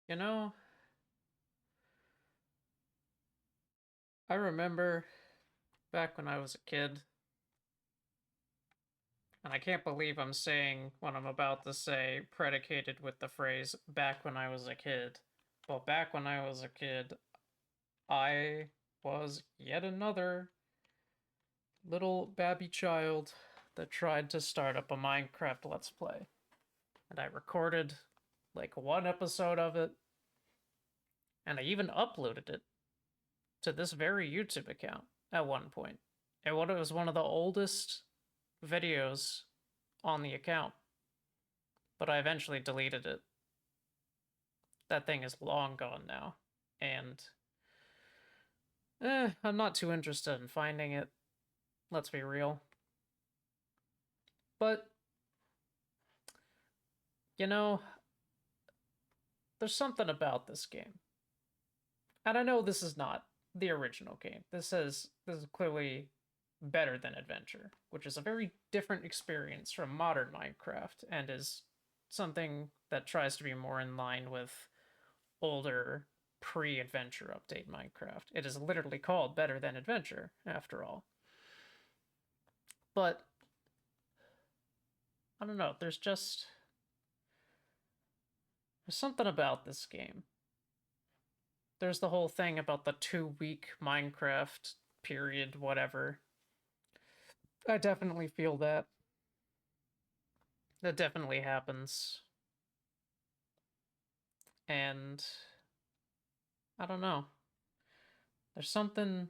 You know, I remember back when I was a kid, and I can't believe I'm saying what I'm about to say predicated with the phrase back when I was a kid. Well, back when I was a kid, I was yet another little babby child that tried to start up a Minecraft Let's Play. And I recorded like one episode of it, and I even uploaded it to this very YouTube account at one point. And what it was one of the oldest videos on the account, but I eventually deleted it. That thing is long gone now, and I'm not too interested in finding it. Let's be real. But you know, there's something about this game, and I know this is not the original game. This is clearly better than Adventure, which is a very different experience from modern Minecraft, and is something that tries to be more in line with older pre-adventure update Minecraft. It is literally called Better Than Adventure, after all. But I don't know, there's something about this game. There's the whole thing about the 2 week Minecraft period, whatever. I definitely feel that. That definitely happens. And I don't know. There's something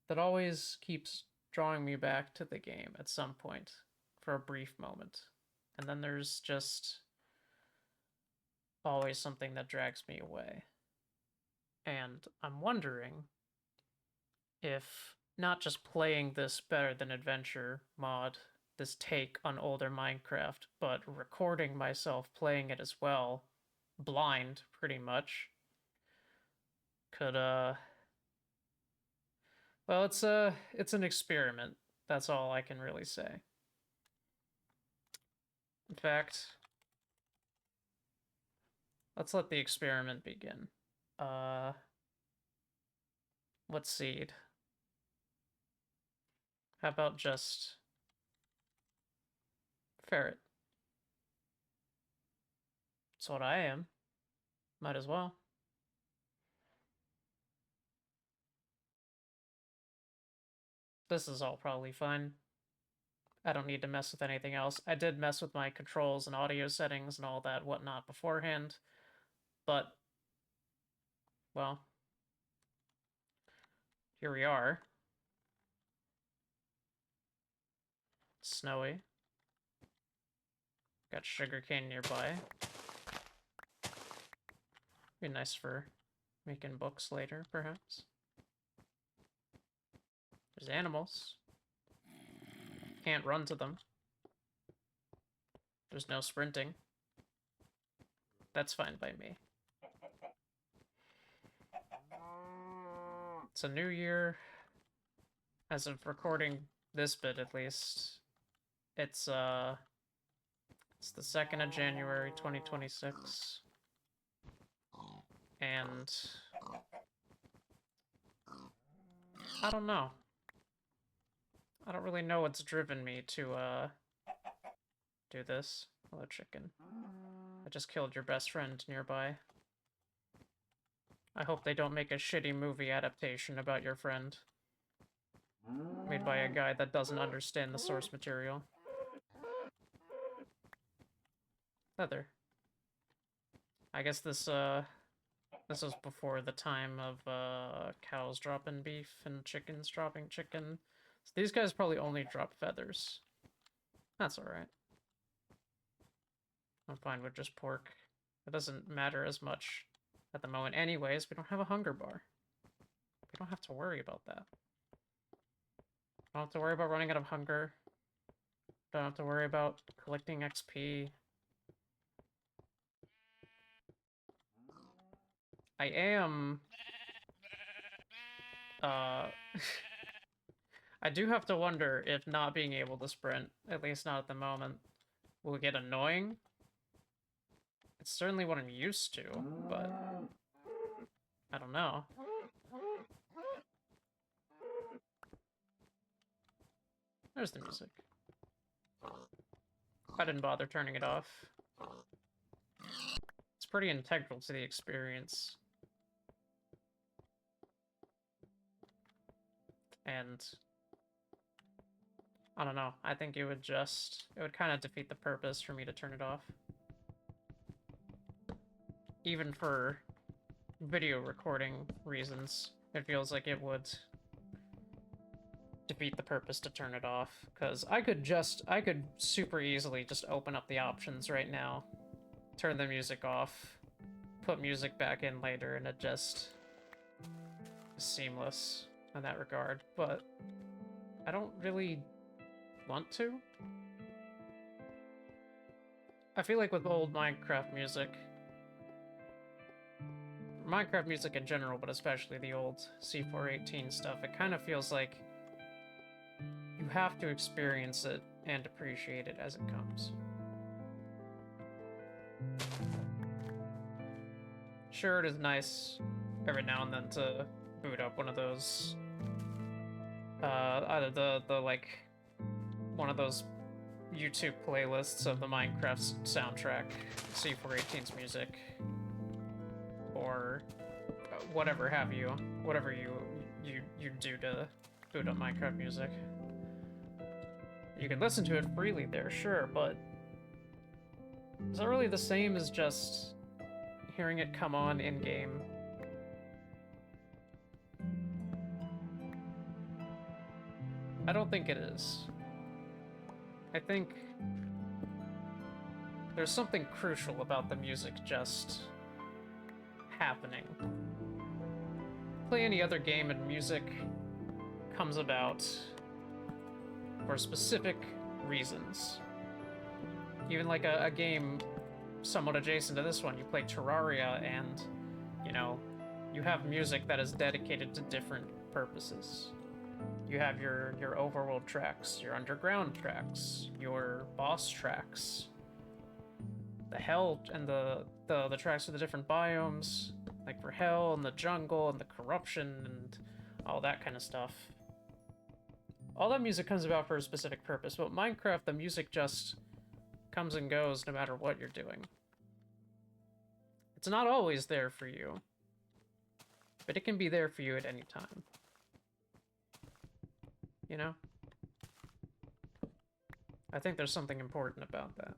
that always keeps drawing me back to the game at some point for a brief moment. And then there's just always something that drags me away. And I'm wondering if not just playing this Better Than Adventure mod, this take on older Minecraft, but recording myself playing it as well, blind pretty much, could well, it's an experiment. That's all I can really say. In fact, let's let the experiment begin. Uh, what seed? How about just ferret? That's what I am. Might as well. This is all probably fine. I don't need to mess with anything else. I did mess with my controls and audio settings and all that whatnot beforehand, but, well, here we are. It's snowy. Got sugarcane nearby. Be nice for making books later, perhaps. There's animals. Can't run to them. There's no sprinting. That's fine by me. It's a new year. As of recording this bit, at least. It's the 2nd of January, 2026. And I don't know. I don't really know what's driven me to do this. Hello, chicken. I just killed your best friend nearby. I hope they don't make a shitty movie adaptation about your friend. Made by a guy that doesn't understand the source material. Feather. I guess this was before the time of cows dropping beef and chickens dropping chicken. So these guys probably only drop feathers. That's alright. I'm fine with just pork. It doesn't matter as much at the moment anyways. We don't have a hunger bar. We don't have to worry about that. Don't have to worry about running out of hunger. Don't have to worry about collecting XP. I am... I do have to wonder if not being able to sprint, at least not at the moment, will get annoying. It's certainly what I'm used to, but I don't know. There's the music. I didn't bother turning it off. It's pretty integral to the experience. And I don't know. I think it would kind of defeat the purpose for me to turn it off. Even for video recording reasons, it feels like it would defeat the purpose to turn it off. Because I could super easily just open up the options right now, turn the music off, put music back in later, and it just is seamless in that regard. But I don't really want to. I feel like with old Minecraft music in general, but especially the old C418 stuff, it kind of feels like you have to experience it and appreciate it as it comes. Sure, it is nice every now and then to boot up one of those, either the like, one of those YouTube playlists of the Minecraft soundtrack, C418's music, or whatever have you, whatever you do to boot up Minecraft music. You can listen to it freely there, sure, but is that really the same as just hearing it come on in-game? I don't think it is. I think there's something crucial about the music just happening. Play any other game and music comes about for specific reasons. Even like a game somewhat adjacent to this one, you play Terraria and, you know, you have music that is dedicated to different purposes. You have your overworld tracks, your underground tracks, your boss tracks, the hell and the tracks for the different biomes, like for hell and the jungle and the corruption and all that kind of stuff. All that music comes about for a specific purpose, but Minecraft, the music just comes and goes no matter what you're doing. It's not always there for you, but it can be there for you at any time. You know? I think there's something important about that.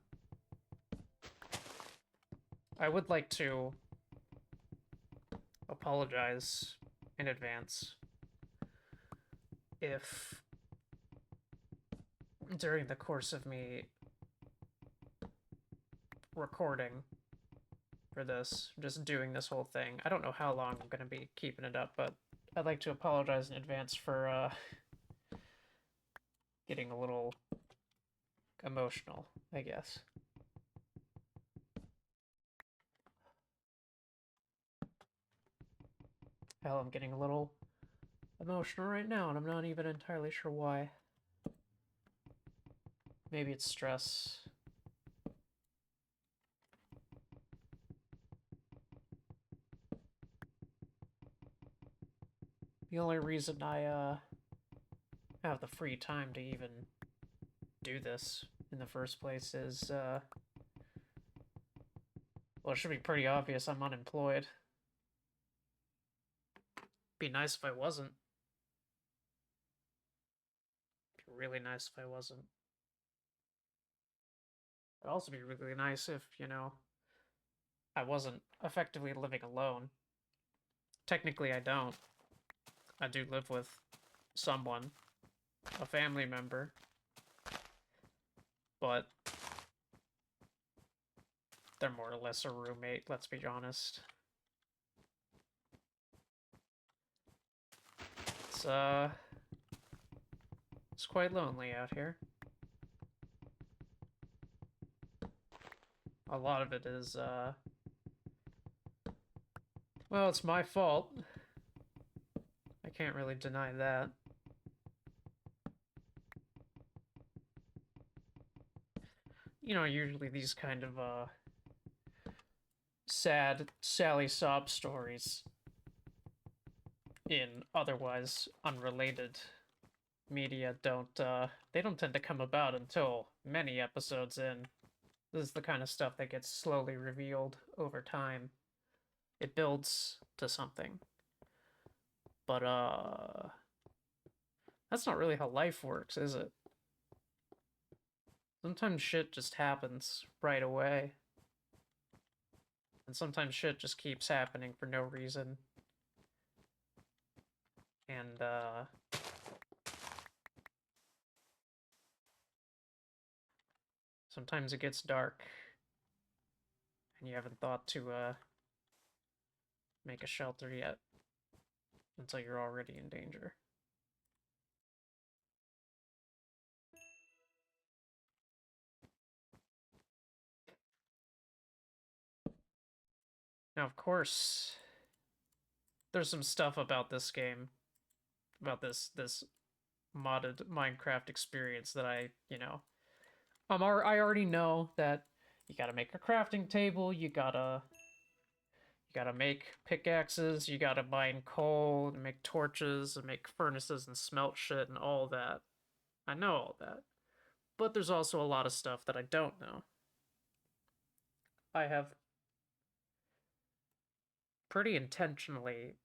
I would like to apologize in advance if during the course of me recording for this, just doing this whole thing, I don't know how long I'm going to be keeping it up, but I'd like to apologize in advance for getting a little emotional, I guess. Hell, I'm getting a little emotional right now, and I'm not even entirely sure why. Maybe it's stress. The only reason I have the free time to even do this in the first place is, well, it should be pretty obvious I'm unemployed. Be nice if I wasn't. Be really nice if I wasn't. It'd also be really nice if, you know, I wasn't effectively living alone. Technically, I don't. I do live with someone, a family member, but they're more or less a roommate, let's be honest. It's quite lonely out here. A lot of it is, well, it's my fault. I can't really deny that. You know, usually these kind of, sad Sally sob stories in otherwise unrelated media they don't tend to come about until many episodes in. This is the kind of stuff that gets slowly revealed over time. It builds to something. But that's not really how life works, is it? Sometimes shit just happens right away. And sometimes shit just keeps happening for no reason. And sometimes it gets dark and you haven't thought to make a shelter yet until you're already in danger. Now, of course, there's some stuff about this game, about this modded Minecraft experience that I already know that you gotta make a crafting table, you gotta make pickaxes, you gotta mine coal and make torches and make furnaces and smelt shit and all that. I know all that. But there's also a lot of stuff that I don't know. I have pretty intentionally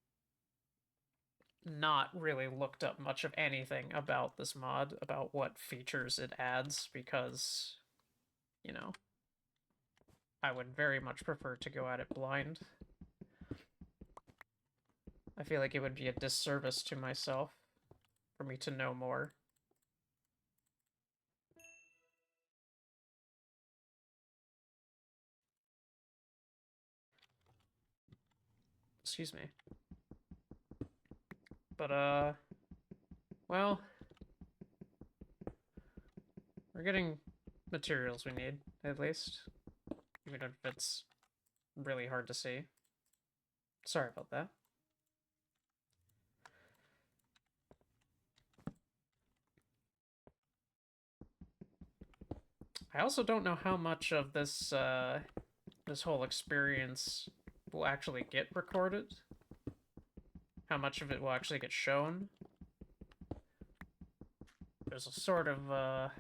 not really looked up much of anything about this mod, about what features it adds, because, you know, I would very much prefer to go at it blind. I feel like it would be a disservice to myself for me to know more. Excuse me. But, well, we're getting materials we need, at least. Even if it's really hard to see. Sorry about that. I also don't know how much of this, this whole experience will actually get recorded. How much of it will actually get shown. There's a sort of, I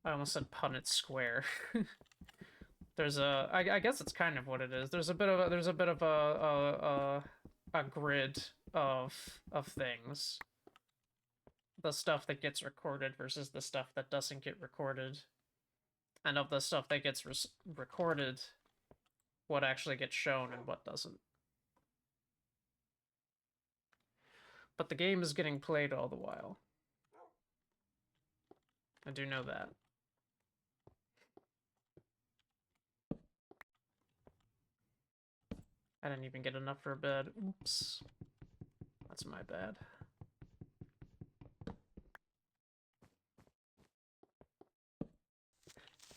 almost said Punnett Square. There's I guess it's kind of what it is. There's a bit of a grid of things. The stuff that gets recorded versus the stuff that doesn't get recorded. And of the stuff that gets recorded, what actually gets shown and what doesn't. But the game is getting played all the while. I do know that. I didn't even get enough for a bed. Oops. That's my bad.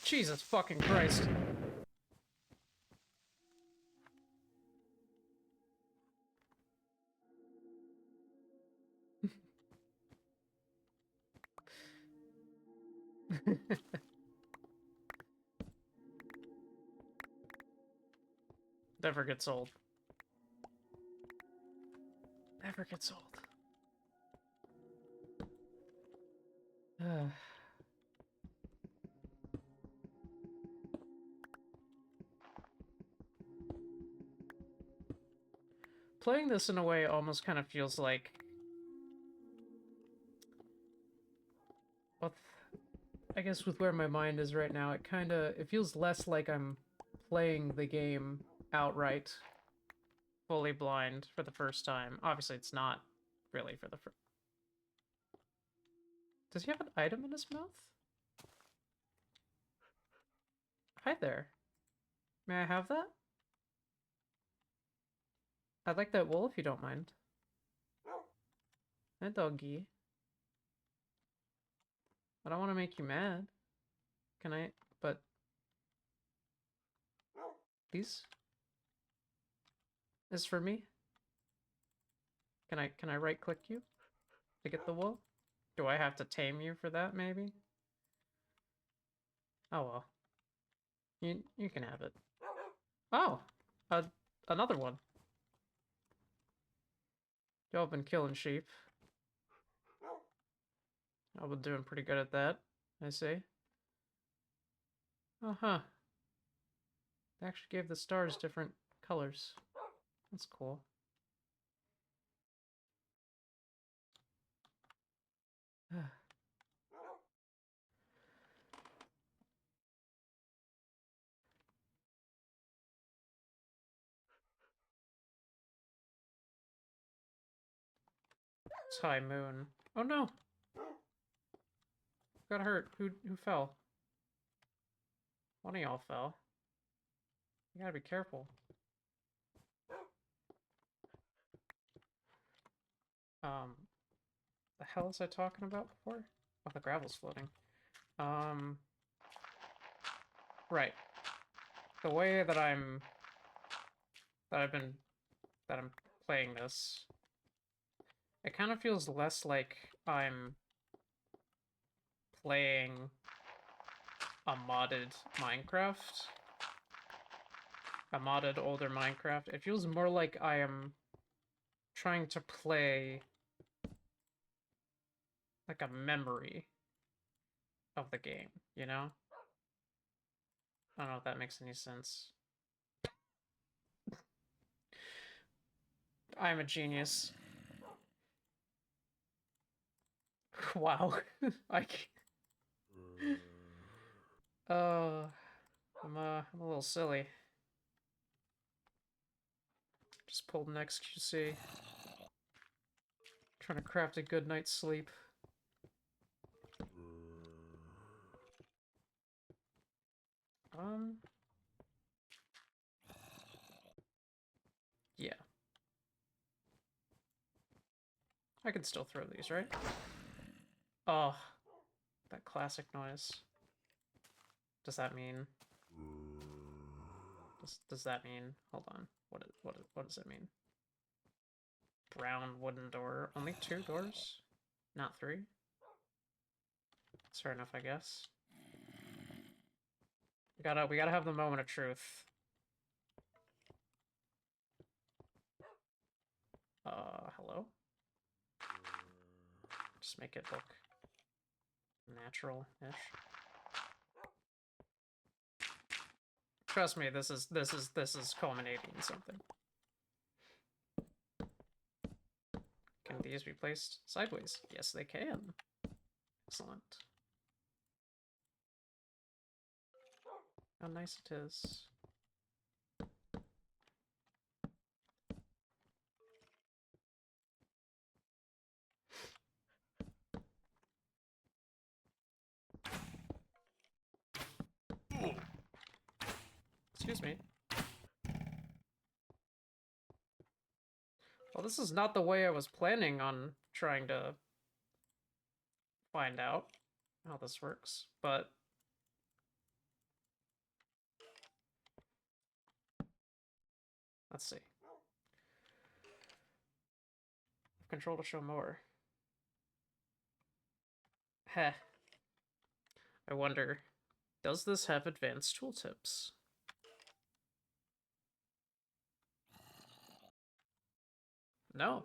Jesus fucking Christ. Never gets old. Never gets old. Playing this in a way almost kind of feels like... I guess with where my mind is right now, it feels less like I'm playing the game outright, fully blind for the first time. Obviously, it's not really for the first... Does he have an item in his mouth? Hi there. May I have that? I'd like that wool if you don't mind. Hi, doggy. I don't want to make you mad. Can I? But... These? Is for me? Can I right-click you to get the wool? Do I have to tame you for that, maybe? Oh well. You can have it. Oh, another one. Y'all been killing sheep. I've been doing pretty good at that, I see. Uh-huh. They actually gave the stars different colors. That's cool. It's high moon. Oh no! Got hurt. Who fell? One of y'all fell. You gotta be careful. The hell was I talking about before? Oh, the gravel's floating. Right. The way that I'm playing this, it kind of feels less like I'm playing a modded Minecraft. A modded older Minecraft. It feels more like I am trying to play like a memory of the game, you know? I don't know if that makes any sense. I'm a genius. Wow. I I'm a little silly. Just pulled an XQC. Trying to craft a good night's sleep. Yeah. I can still throw these, right? Oh, that classic noise. Does that mean... Does that mean... Hold on. What does it mean? Brown wooden door. Only 2 doors? Not 3? That's fair enough, I guess. We gotta have the moment of truth. Hello? Just make it look natural-ish. Trust me, this is culminating in something. Can these be placed sideways? Yes, they can. Excellent. How nice it is. Excuse me. Well, this is not the way I was planning on trying to find out how this works, but... Let's see. Control to show more. Heh. I wonder, does this have advanced tooltips? No.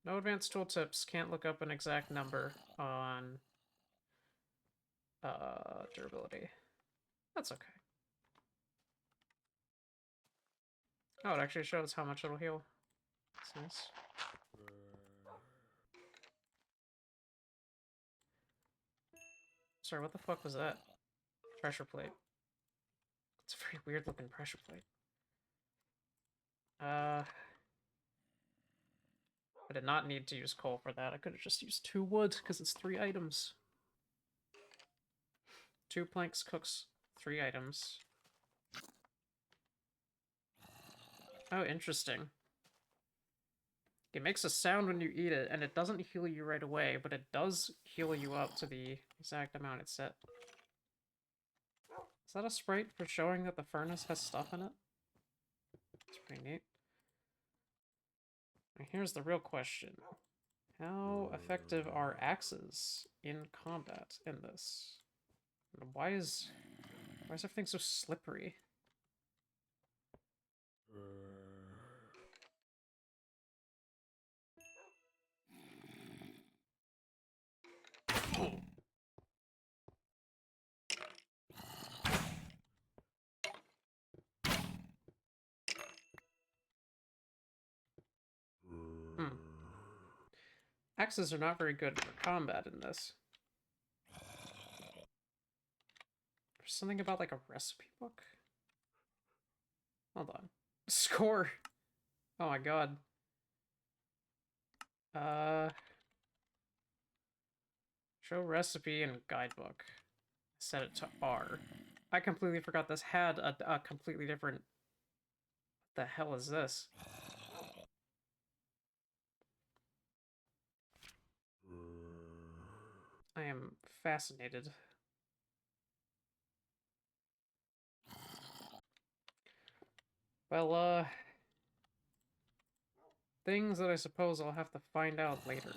No advanced tooltips. Can't look up an exact number on durability. That's okay. Oh, it actually shows how much it'll heal. That's nice. Sorry, what the fuck was that? Pressure plate. It's a very weird looking pressure plate. I did not need to use coal for that. I could have just used 2 wood, because it's 3 items. 2 planks cooks 3 items. Oh, interesting. It makes a sound when you eat it, and it doesn't heal you right away, but it does heal you up to the exact amount it's set. Is that a sprite for showing that the furnace has stuff in it? It's pretty neat. Now here's the real question. How effective are axes in combat in this? Why is Why is everything so slippery? Hmm. Axes are not very good for combat in this. There's something about like a recipe book? Hold on. Score! Oh my god. Show recipe and guidebook. Set it to R. I completely forgot this had a completely different... What the hell is this? I am fascinated. Well, things that I suppose I'll have to find out later.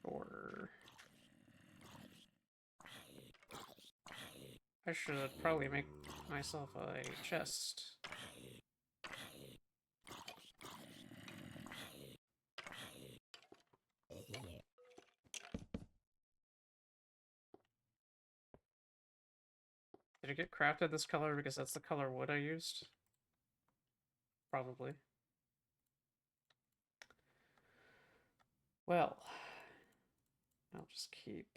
Sure. I should probably make myself a chest. Did it get crafted this color because that's the color wood I used? Probably. Well, I'll just keep...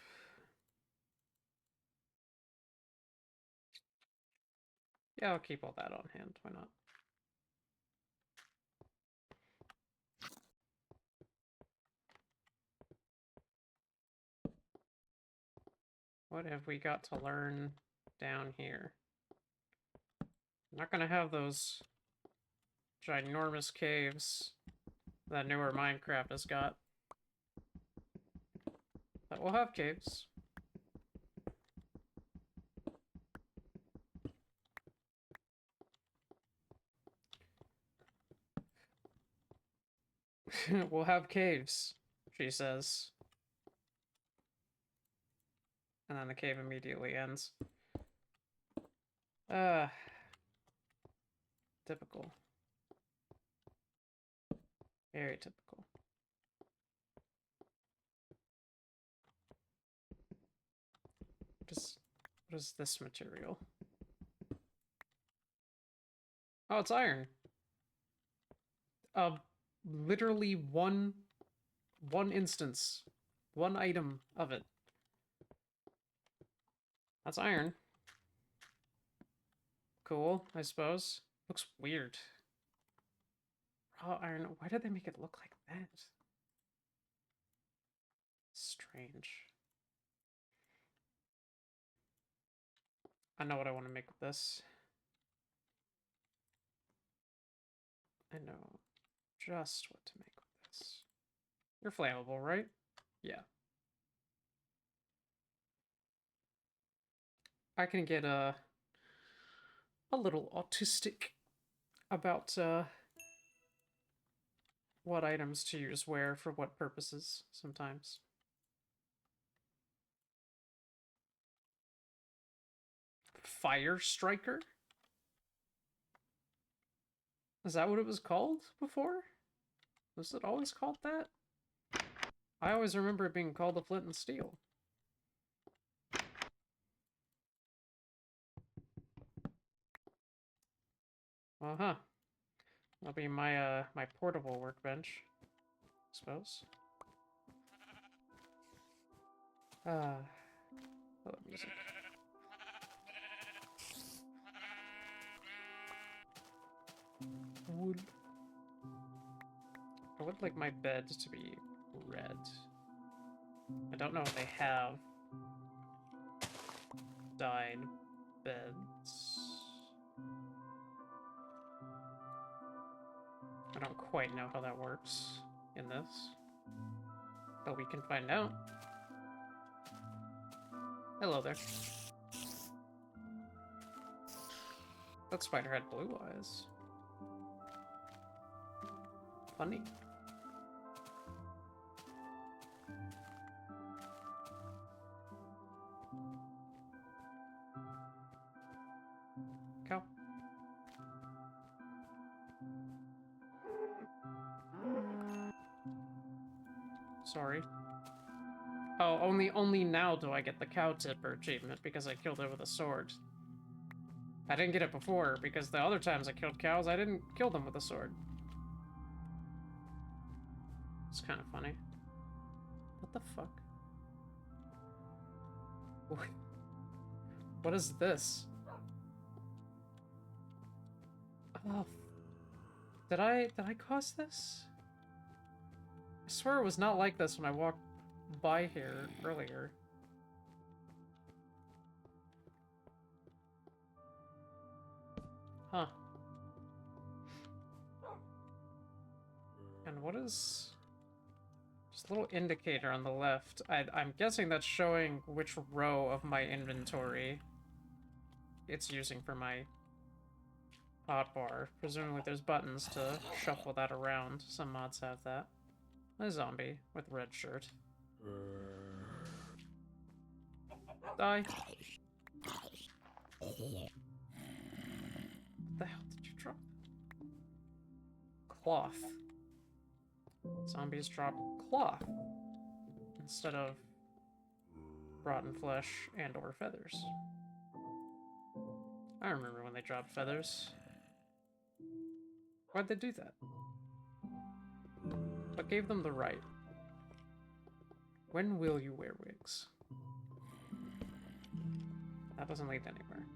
Yeah, I'll keep all that on hand. Why not? What have we got to learn down here? I'm not gonna have those ginormous caves that newer Minecraft has got. But we'll have caves. We'll have caves, she says. And then the cave immediately ends. Typical. Very typical. What is this material? Oh, it's iron. Literally one instance. One item of it. That's iron. Cool, I suppose. Looks weird. Raw iron. Why did they make it look like that? Strange. I know what I want to make with this. I know just what to make with this. You're flammable, right? Yeah. I can get a little autistic about what items to use where for what purposes sometimes. Fire Striker? Is that what it was called before? Was it always called that? I always remember it being called the Flint and Steel. Uh-huh. That'll be my my portable workbench, I suppose. Hello, music. Wood. I would like my bed to be red. I don't know if they have dyed beds. I don't quite know how that works in this, but we can find out. Hello there. That spider had blue eyes. Funny. Cow. Sorry. Oh, only now do I get the cow tipper achievement because I killed it with a sword. I didn't get it before because the other times I killed cows, I didn't kill them with a sword. It's kind of funny. What the fuck? What is this? Oh, did I cause this? I swear it was not like this when I walked by here earlier. Huh. And what is... Just a little indicator on the left. I'm guessing that's showing which row of my inventory it's using for my hotbar. Presumably there's buttons to shuffle that around. Some mods have that. A zombie with red shirt. Die. What the hell did you drop? Cloth. Zombies drop cloth instead of rotten flesh and or feathers. I remember when they dropped feathers. Why'd they do that? What gave them the right? When will you wear wigs? That doesn't lead anywhere.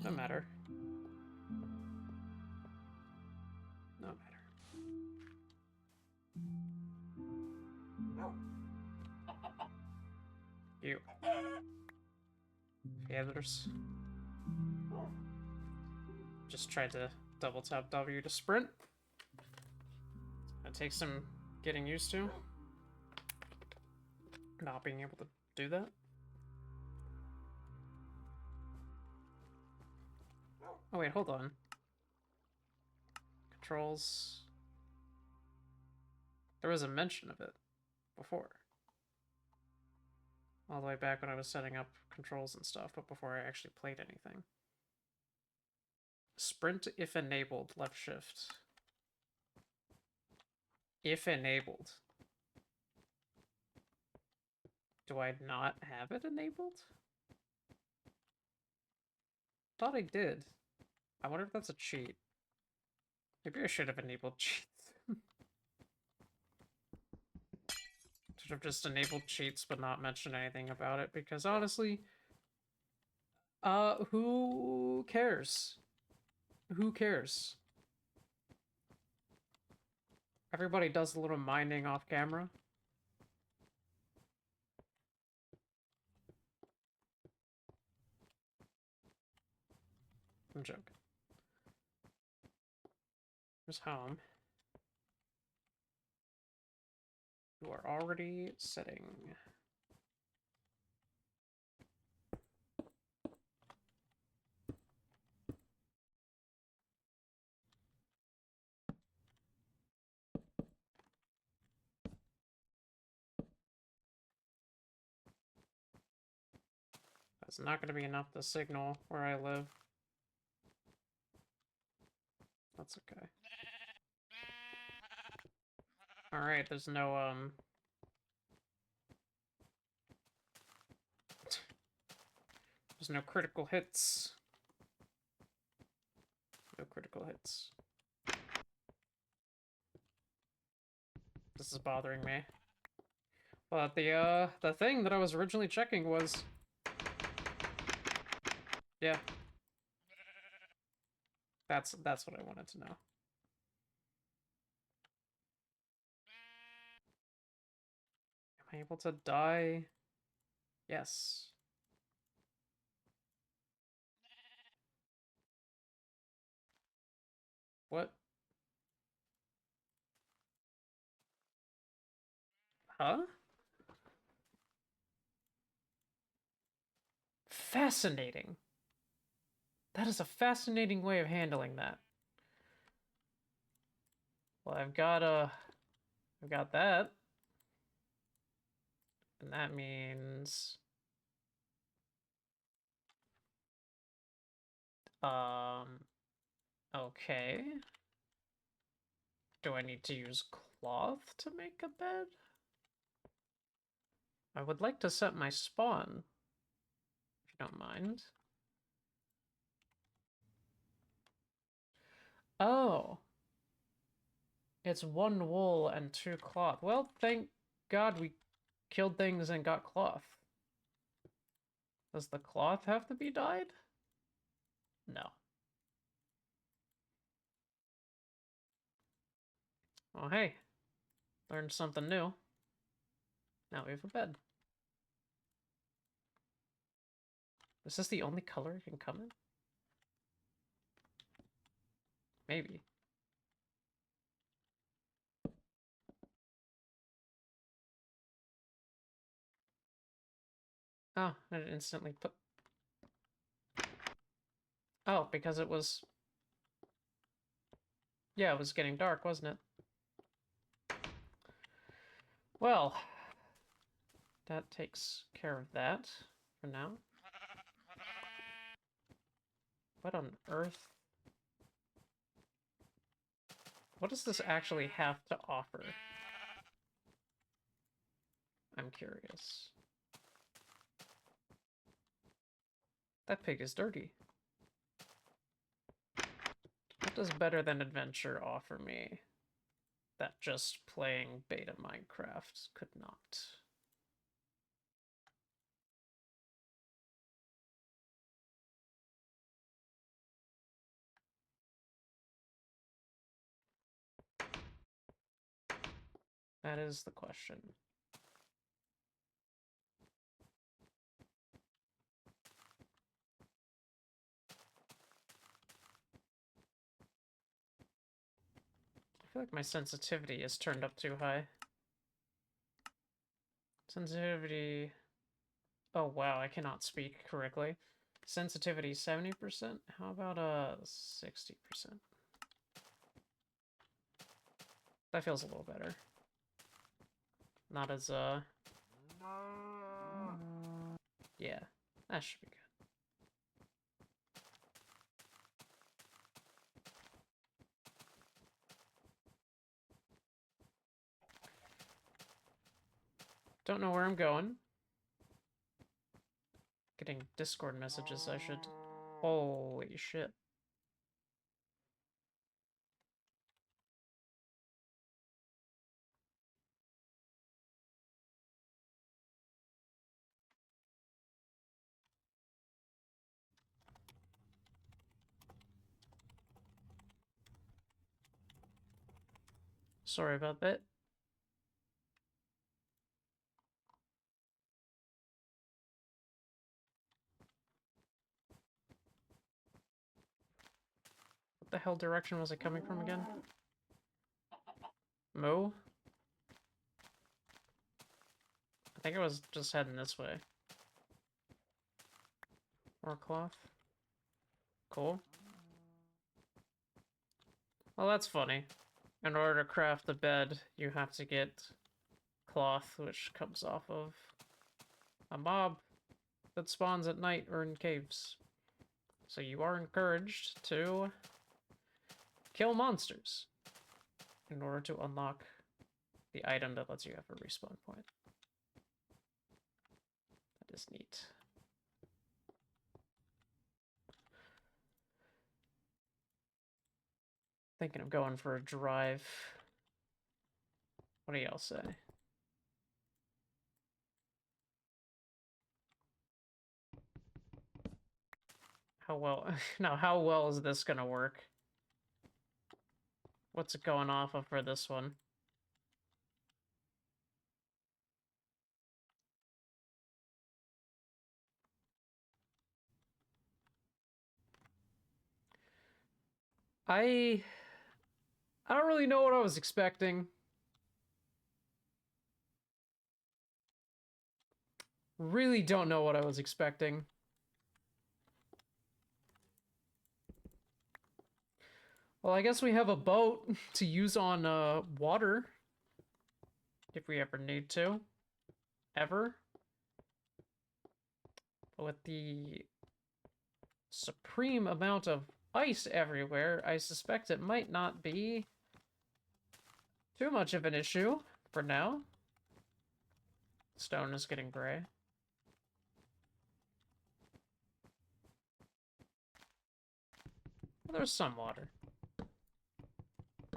No matter. No matter. You. Feathers. Just tried to double tap W to sprint. That takes some getting used to. Not being able to do that. Oh wait, hold on. Controls. There was a mention of it before. All the way back when I was setting up controls and stuff, but before I actually played anything. Sprint if enabled, left shift. If enabled. Do I not have it enabled? Thought I did. I wonder if that's a cheat. Maybe I should have enabled cheats. Should have just enabled cheats but not mentioned anything about it, because honestly, who cares? Who cares? Everybody does a little mining off camera. I'm joking. Here's home. You are already sitting. That's not going to be enough to signal where I live. That's okay. Alright, there's no, there's no critical hits. No critical hits. This is bothering me. But the thing that I was originally checking was... Yeah. That's what I wanted to know. Am I able to die? Yes. What? Huh? Fascinating. That is a fascinating way of handling that. Well, I've got that. And that means okay. Do I need to use cloth to make a bed? I would like to set my spawn, if you don't mind. Oh. It's 1 wool and 2 cloth. Well, thank God we killed things and got cloth. Does the cloth have to be dyed? No. Oh, hey. Learned something new. Now we have a bed. Is this the only color it can come in? Maybe. Oh, and it instantly put... Oh, because it was... Yeah, it was getting dark, wasn't it? Well, that takes care of that for now. What on earth? What does this actually have to offer? I'm curious. That pig is dirty. What does better than adventure offer me that just playing beta Minecraft could not? That is the question. I feel like my sensitivity is turned up too high. Sensitivity... Oh wow, I cannot speak correctly. Sensitivity 70%? How about 60%? That feels a little better. Not as yeah, that should be good. Don't know where I'm going. Getting Discord messages, I should... Holy shit. Sorry about that. What the hell direction was it coming from again? Mo? I think I was just heading this way. More cloth. Cool. Well, that's funny. In order to craft the bed, you have to get cloth, which comes off of a mob that spawns at night or in caves. So you are encouraged to kill monsters in order to unlock the item that lets you have a respawn point. That is neat. Thinking of going for a drive. What do y'all say? How well... Now, how well is this gonna work? What's it going off of for this one? I don't really know what I was expecting. Really don't know what I was expecting. Well, I guess we have a boat to use on water. If we ever need to. Ever. But with the supreme amount of ice everywhere, I suspect it might not be too much of an issue for now. Stone is getting gray. Well, there's some water.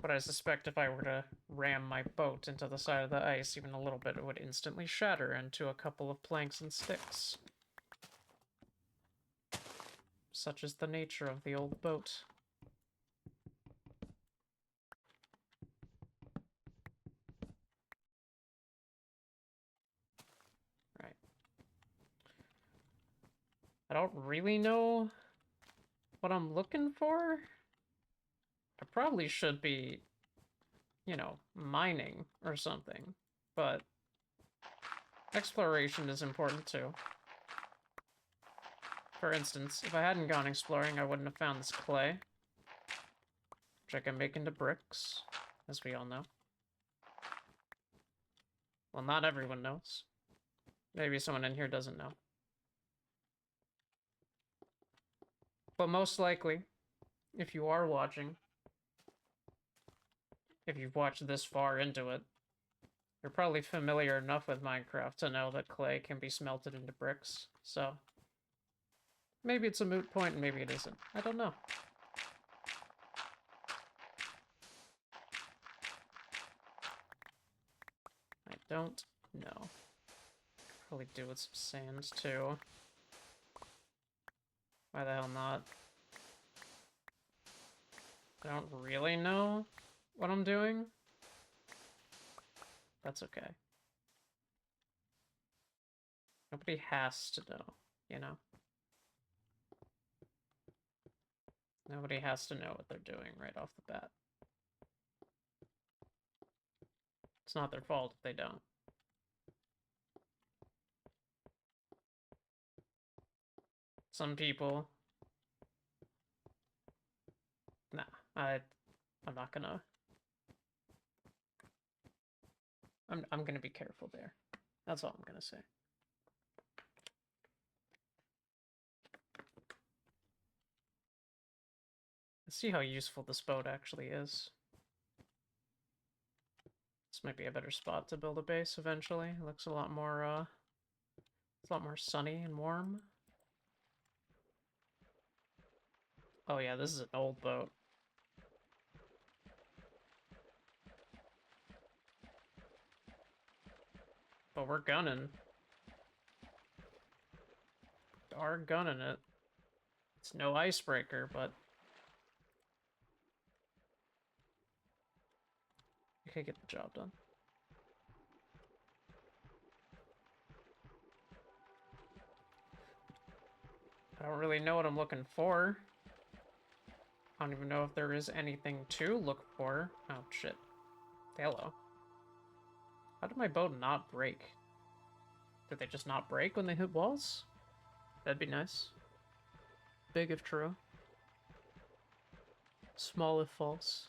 But I suspect if I were to ram my boat into the side of the ice even a little bit, it would instantly shatter into a couple of planks and sticks. Such is the nature of the old boat. Right. I don't really know what I'm looking for. I probably should be, you know, mining or something, but exploration is important too. For instance, if I hadn't gone exploring, I wouldn't have found this clay, which I can make into bricks, as we all know. Well, not everyone knows. Maybe someone in here doesn't know. But most likely, if you are watching, if you've watched this far into it, you're probably familiar enough with Minecraft to know that clay can be smelted into bricks, so maybe it's a moot point and maybe it isn't. I don't know. I don't know. Probably do with some sand too. Why the hell not? I don't really know what I'm doing. That's okay. Nobody has to know, you know? Nobody has to know what they're doing right off the bat. It's not their fault if they don't. Some people... Nah, I'm not gonna... I'm gonna be careful there. That's all I'm gonna say. Let's see how useful this boat actually is. This might be a better spot to build a base eventually. It looks a lot more, it's a lot more sunny and warm. Oh yeah, this is an old boat. But we're gunning. We are gunning it. It's no icebreaker, but we could get the job done. I don't really know what I'm looking for. I don't even know if there is anything to look for. Oh, shit. Hello. How did my boat not break? Did they just not break when they hit walls? That'd be nice. Big if true. Small if false.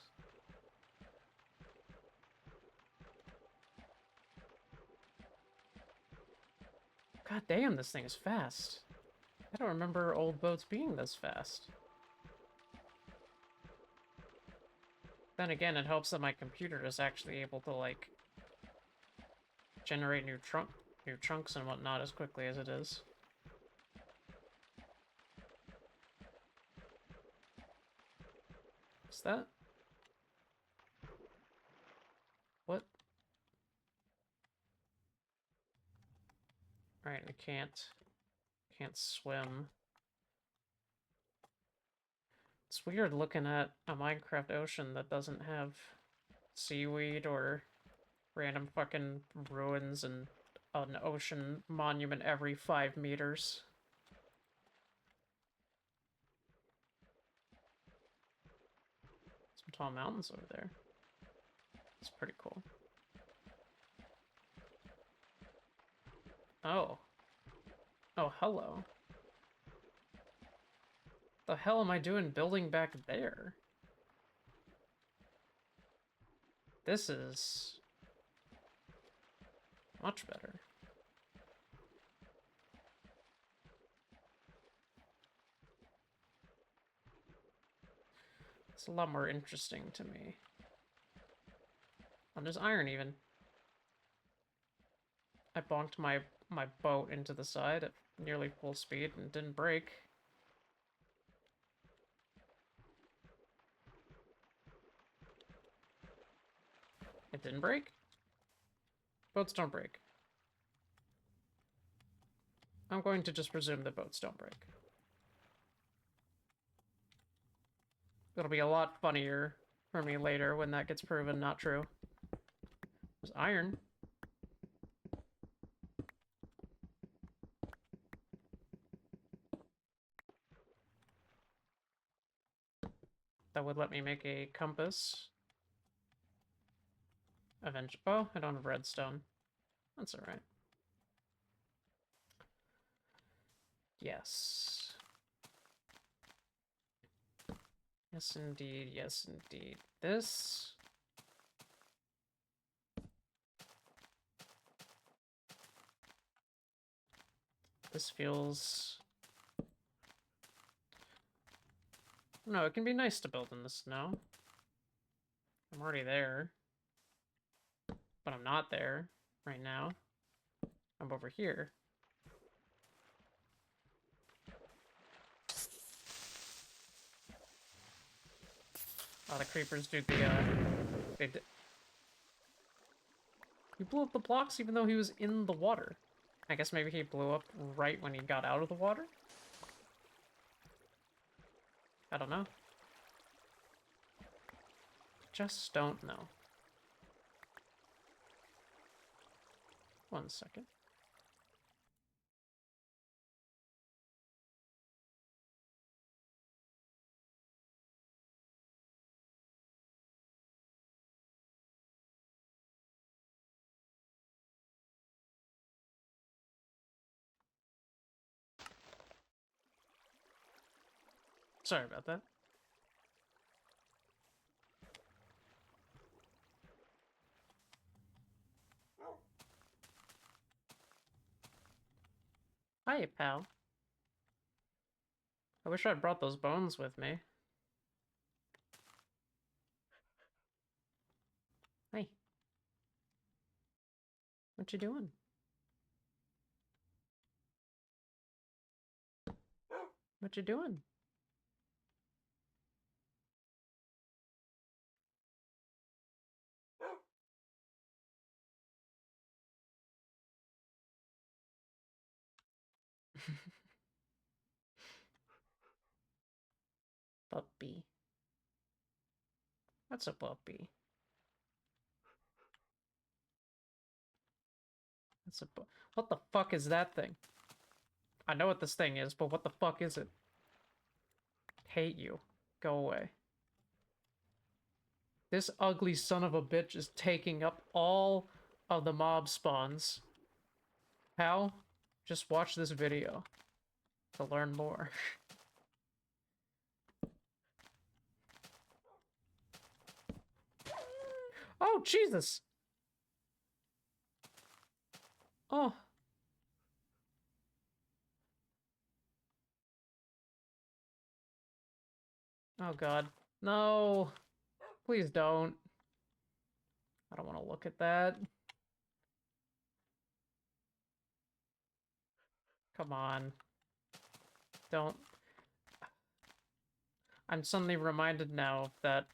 God damn, this thing is fast. I don't remember old boats being this fast. Then again, it helps that my computer is actually able to, like, generate new chunks and whatnot as quickly as it is. What's that? What? Alright, I can't swim. It's weird looking at a Minecraft ocean that doesn't have seaweed or random fucking ruins and an ocean monument every 5 meters. Some tall mountains over there. It's pretty cool. Oh. Oh, hello. The hell am I doing building back there? This is much better. It's a lot more interesting to me. Oh, there's iron even. I bonked my boat into the side at nearly full speed and didn't break. It didn't break? Boats don't break. I'm going to just presume that boats don't break. It'll be a lot funnier for me later when that gets proven not true. There's iron. That would let me make a compass. Eventually. Oh, I don't have redstone. That's alright. Yes. Yes, indeed. Yes, indeed. This... This feels... No, it can be nice to build in the snow. I'm already there. But I'm not there right now. I'm over here. Oh, the creepers do the, He blew up the blocks even though he was in the water. I guess maybe he blew up right when he got out of the water? I don't know. Just don't know. 1 second. Sorry about that. Hi, pal. I wish I'd brought those bones with me. Hey. What you doing? What you doing? Puppy. What's a puppy? That's a what the fuck is that thing? I know what this thing is, but what the fuck is it? Hate you. Go away. This ugly son of a bitch is taking up all of the mob spawns. How? Just watch this video to learn more. Oh, Jesus! Oh. Oh, God. No. Please don't. I don't want to look at that. Come on. Don't. I'm suddenly reminded now of that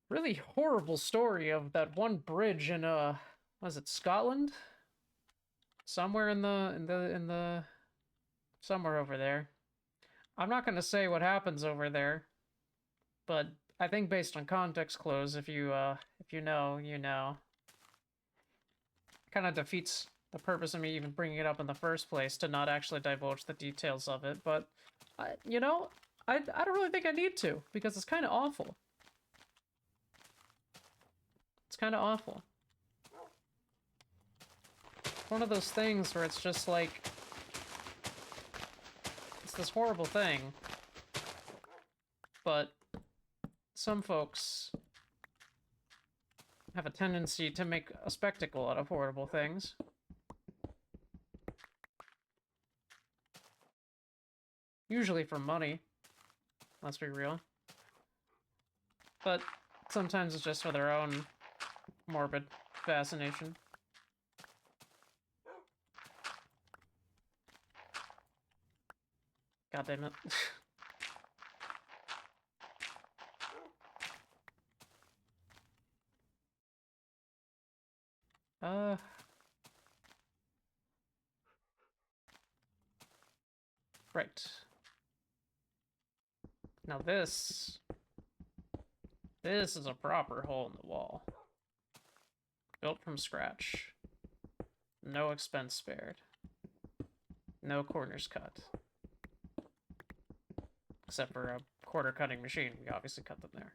really horrible story of that one bridge in, was it Scotland? Somewhere in the somewhere over there. I'm not gonna say what happens over there, but I think based on context clues, if you know, you know. Kind of defeats the purpose of me even bringing it up in the first place to not actually divulge the details of it, but, you know, I don't really think I need to, because it's kind of awful. It's kind of awful. One of those things where it's just like, it's this horrible thing, but some folks have a tendency to make a spectacle out of horrible things. Usually for money. Let's be real. But sometimes it's just for their own morbid fascination. God damn it. Right. Now this is a proper hole in the wall. Built from scratch. No expense spared. No corners cut. Except for a quarter cutting machine. We obviously cut them there.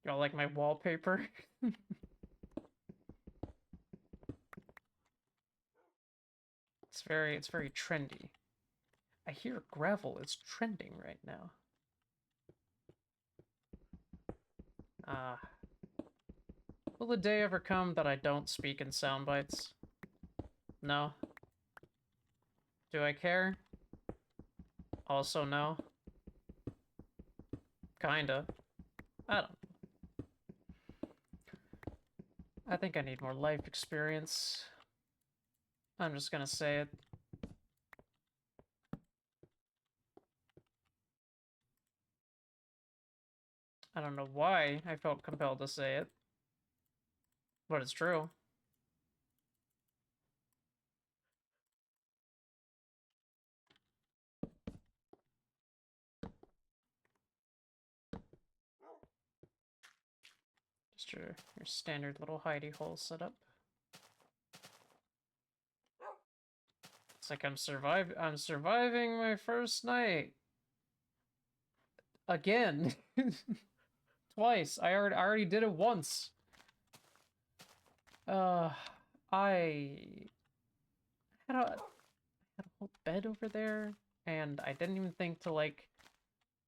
Y'all like my wallpaper? It's very trendy. I hear gravel is trending right now. Will the day ever come that I don't speak in sound bites? No. Do I care? Also no. Kinda. I don't know. I think I need more life experience. I'm just gonna say it. I don't know why I felt compelled to say it, but it's true. Just your standard little hidey hole setup. It's like I'm surviving my first night. Again. Twice. I already did it once. I had a whole bed over there, and I didn't even think to, like...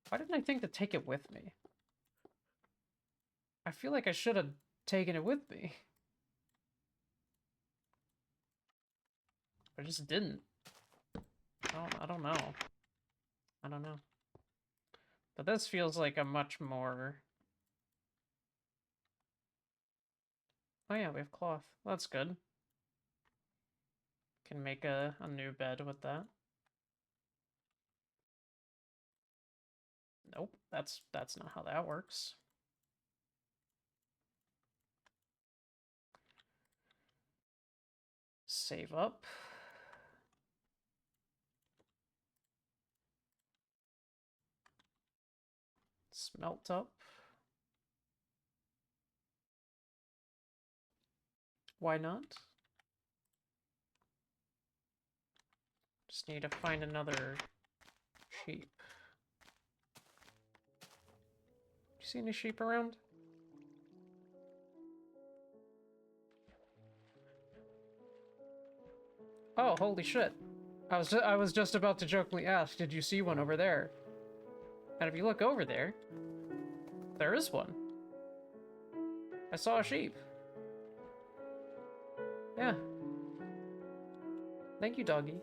Why didn't I think to take it with me? I feel like I should have taken it with me. I just didn't. I don't know. I don't know. But this feels like a much more... Oh yeah, we have cloth. That's good. Can make a new bed with that. Nope, that's not how that works. Save up. Smelt up. Why not? Just need to find another sheep. Do you see any sheep around? Oh, holy shit. I was just about to jokingly ask, did you see one over there? And if you look over there, there is one. I saw a sheep. Yeah. Thank you, doggy.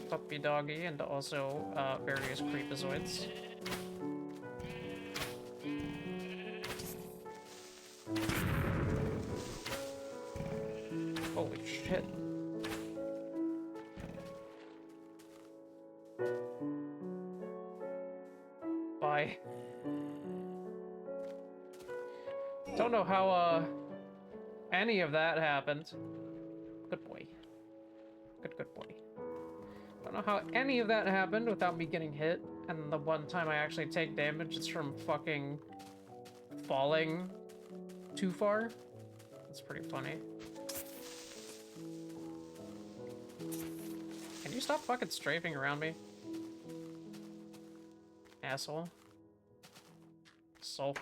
Puppy doggy, and also various creepazoids. Holy shit. Bye. Don't know how any of that happened. Good boy. Good boy. Don't know how any of that happened without me getting hit, and the one time I actually take damage, it's from fucking falling too far. That's pretty funny. Can you stop fucking strafing around me? Asshole. Soul.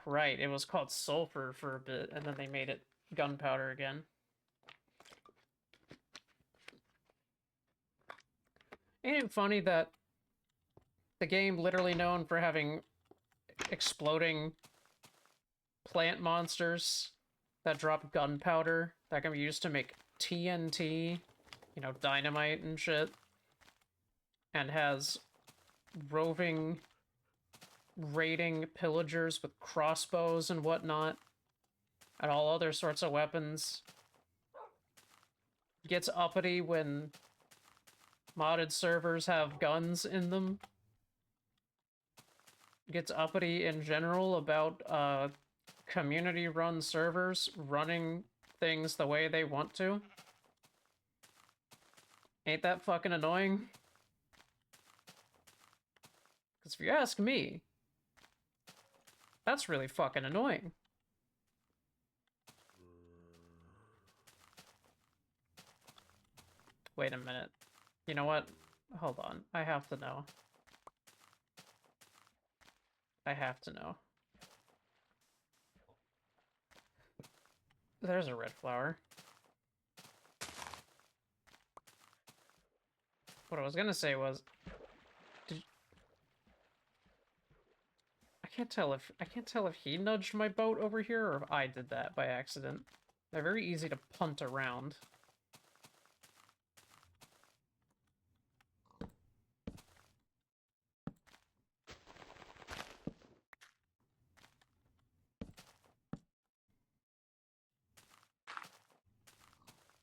Right. It was called sulfur for a bit, and then they made it gunpowder again. Ain't it funny that the game literally known for having exploding plant monsters that drop gunpowder that can be used to make TNT, you know, dynamite and shit, and has roving raiding pillagers with crossbows and whatnot, and all other sorts of weapons, gets uppity when modded servers have guns in them, gets uppity in general about community-run servers running things the way they want to. Ain't that fucking annoying? Because if you ask me, that's really fucking annoying. Wait a minute. You know what? Hold on. I have to know. I have to know. There's a red flower. What I was gonna say was, I can't tell if he nudged my boat over here or if I did that by accident. They're very easy to punt around.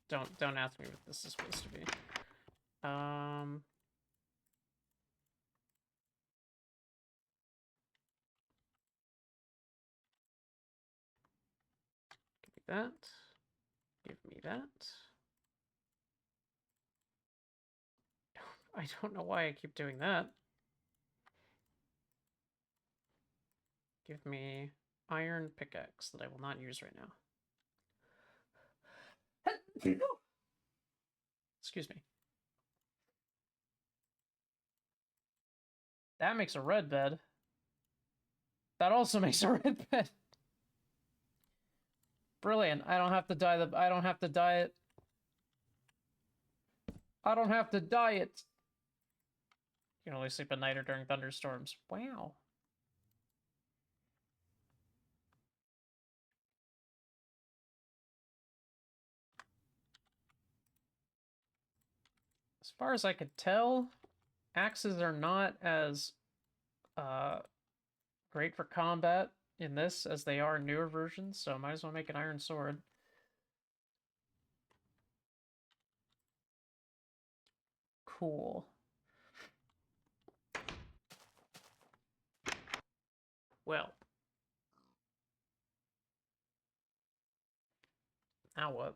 Don't ask me what this is supposed to be. Give me that. Give me that. I don't know why I keep doing that. Give me iron pickaxe that I will not use right now. Excuse me. That makes a red bed. That also makes a red bed. Brilliant. I don't have to dye the... I don't have to dye it. I don't have to dye it. You can only sleep at night or during thunderstorms. Wow. As far as I could tell, axes are not as great for combat in this as they are in newer versions, so I might as well make an iron sword. Cool. Well. Now what?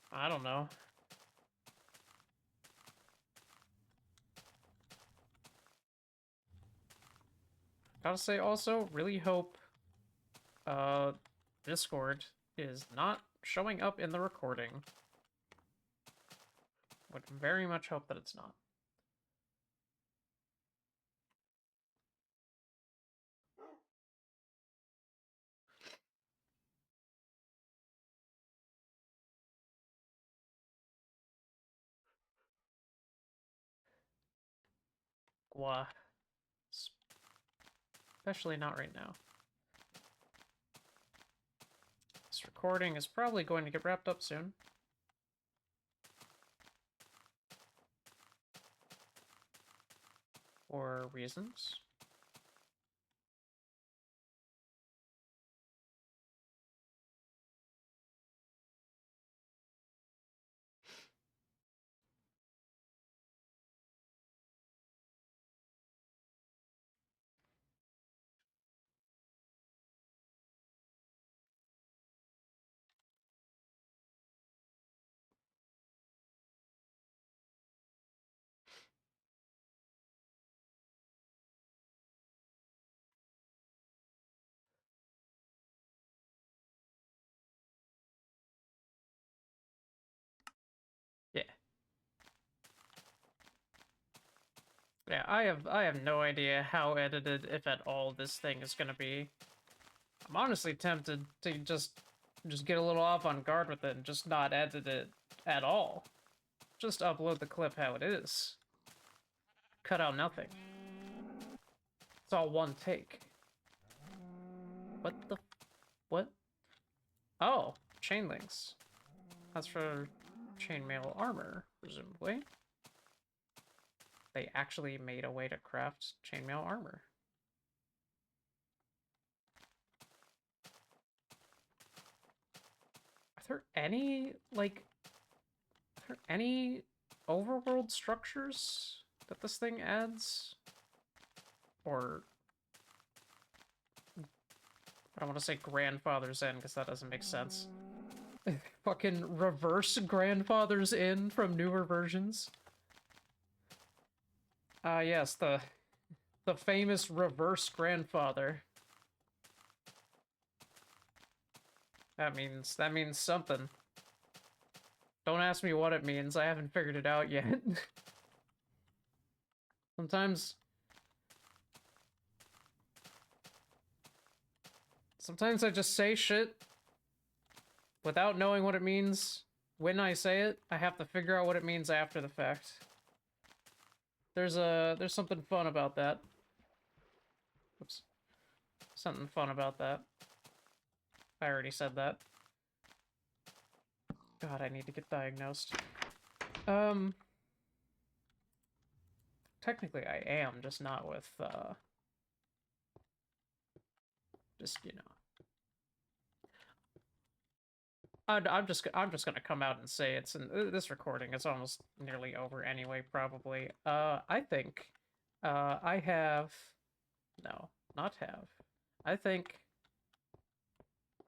I don't know. Gotta say also, really hope Discord is not showing up in the recording. Would very much hope that it's not. Gwa. Especially not right now. This recording is probably going to get wrapped up soon. For reasons. Yeah, I have no idea how edited, if at all, this thing is gonna be. I'm honestly tempted to just get a little off on guard with it and just not edit it at all. Just upload the clip how it is. Cut out nothing. It's all one take. What the... what? Oh, chain links. That's for chainmail armor, presumably. They actually made a way to craft chainmail armor. Are there any, like... are there any overworld structures that this thing adds? Or... I don't want to say grandfather's in, because that doesn't make sense. Fucking reverse grandfather's in from newer versions. Yes, the famous reverse grandfather. That means something. Don't ask me what it means, I haven't figured it out yet. Sometimes I just say shit without knowing what it means. When I say it, I have to figure out what it means after the fact. There's something fun about that. Oops. Something fun about that. I already said that. God, I need to get diagnosed. Technically I am, just not with, just, you know. I'm just gonna come out and say it's in this recording. It's almost nearly over anyway, probably. I think, I have, no, not have. I think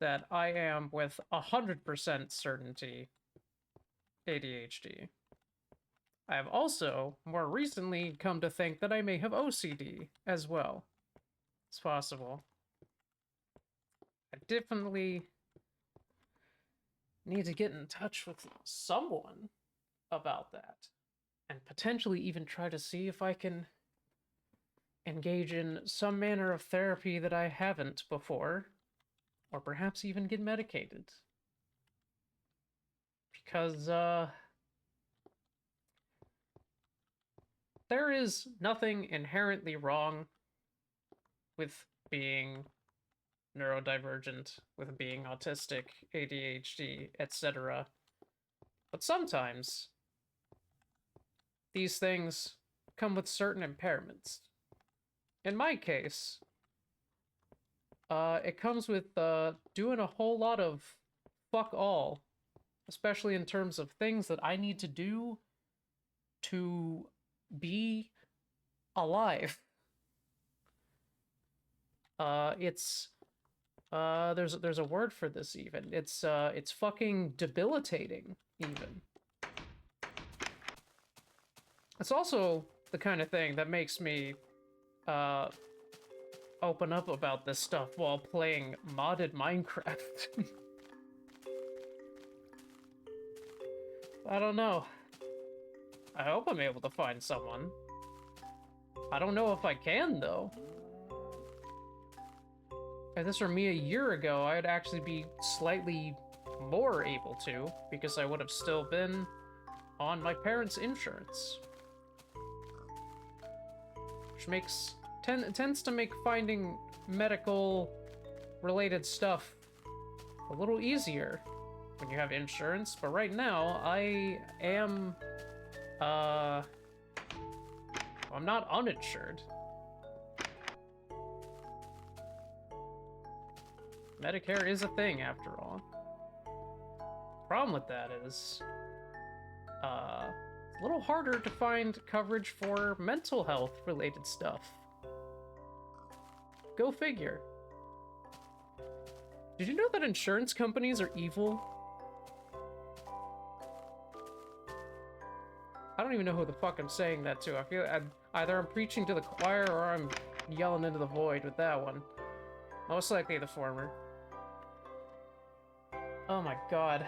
that I am with 100% certainty ADHD. I have also, more recently, come to think that I may have OCD as well. It's possible. I definitely need to get in touch with someone about that. And potentially even try to see if I can engage in some manner of therapy that I haven't before. Or perhaps even get medicated. Because, there is nothing inherently wrong with being neurodivergent, with being autistic, ADHD, etc. But sometimes these things come with certain impairments. In my case, it comes with doing a whole lot of fuck all, especially in terms of things that I need to do to be alive. It's there's a word for this even. It's fucking debilitating even. It's also the kind of thing that makes me open up about this stuff while playing modded Minecraft. I don't know. I hope I'm able to find someone. I don't know if I can, though. If this were me a year ago, I'd actually be slightly more able to, because I would have still been on my parents' insurance. Which tends to make finding medical-related stuff a little easier when you have insurance, but right now, I am, I'm not uninsured. Medicare is a thing, after all. Problem with that is, it's a little harder to find coverage for mental health-related stuff. Go figure. Did you know that insurance companies are evil? I don't even know who the fuck I'm saying that to. I feel either I'm preaching to the choir or I'm yelling into the void with that one. Most likely the former. Oh my god.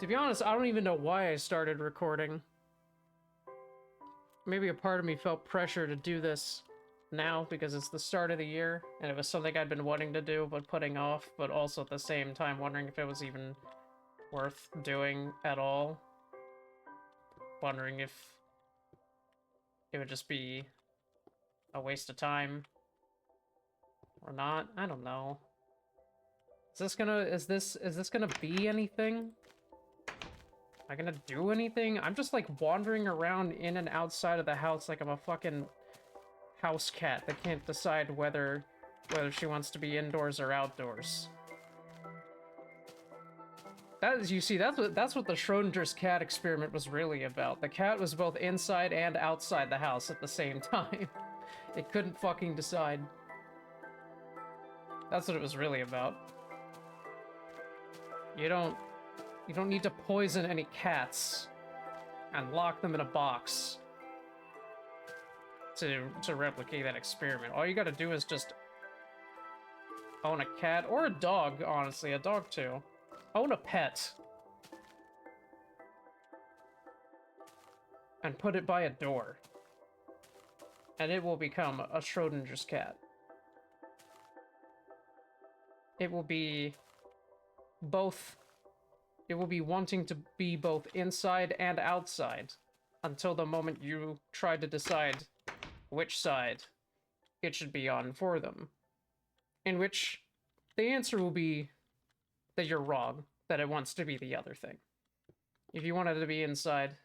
To be honest, I don't even know why I started recording. Maybe a part of me felt pressure to do this now because it's the start of the year, and it was something I'd been wanting to do but putting off, but also at the same time wondering if it was even worth doing at all. Wondering if it would just be a waste of time or not. I don't know. Is this gonna be anything? Am I gonna do anything? I'm just like wandering around in and outside of the house like I'm a fucking house cat that can't decide whether she wants to be indoors or outdoors. You see, that's what the Schrodinger's cat experiment was really about. The cat was both inside and outside the house at the same time. It couldn't fucking decide. That's what it was really about. You don't need to poison any cats and lock them in a box to replicate that experiment. All you gotta do is just own a cat, or a dog, honestly. A dog, too. Own a pet. And put it by a door. And it will become a Schrodinger's cat. It will be both... It will be wanting to be both inside and outside until the moment you try to decide which side it should be on for them. In which the answer will be that you're wrong, that it wants to be the other thing. If you want it to be inside,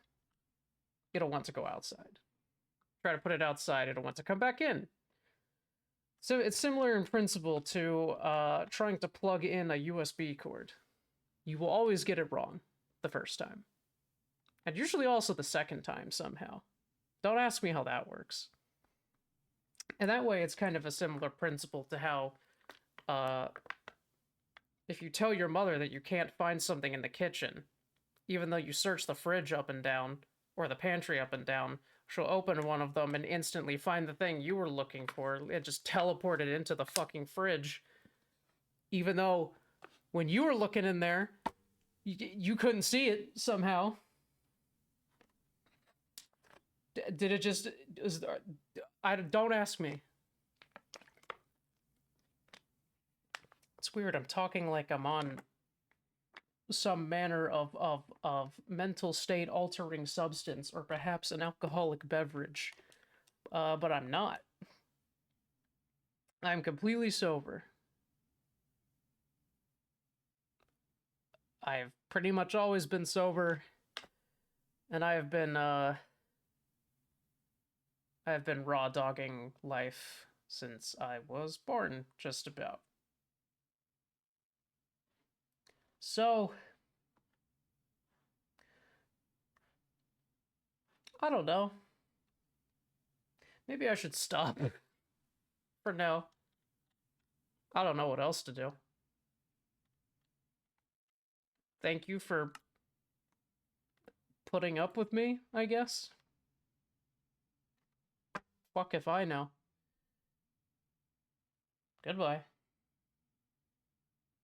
it'll want to go outside. Try to put it outside, it'll want to come back in. So it's similar in principle to trying to plug in a USB cord. You will always get it wrong the first time. And usually also the second time somehow. Don't ask me how that works. And that way it's kind of a similar principle to how if you tell your mother that you can't find something in the kitchen, even though you search the fridge up and down, or the pantry up and down, she'll open one of them and instantly find the thing you were looking for and just teleport it into the fucking fridge. Even though when you were looking in there, you couldn't see it somehow. Did it just... don't ask me. It's weird, I'm talking like I'm on some manner of mental state altering substance, or perhaps an alcoholic beverage. But I'm not. I'm completely sober. I've pretty much always been sober, and I've been raw dogging life since I was born, just about. So, I don't know. Maybe I should stop for now. I don't know what else to do. Thank you for putting up with me, I guess. Fuck if I know. Goodbye.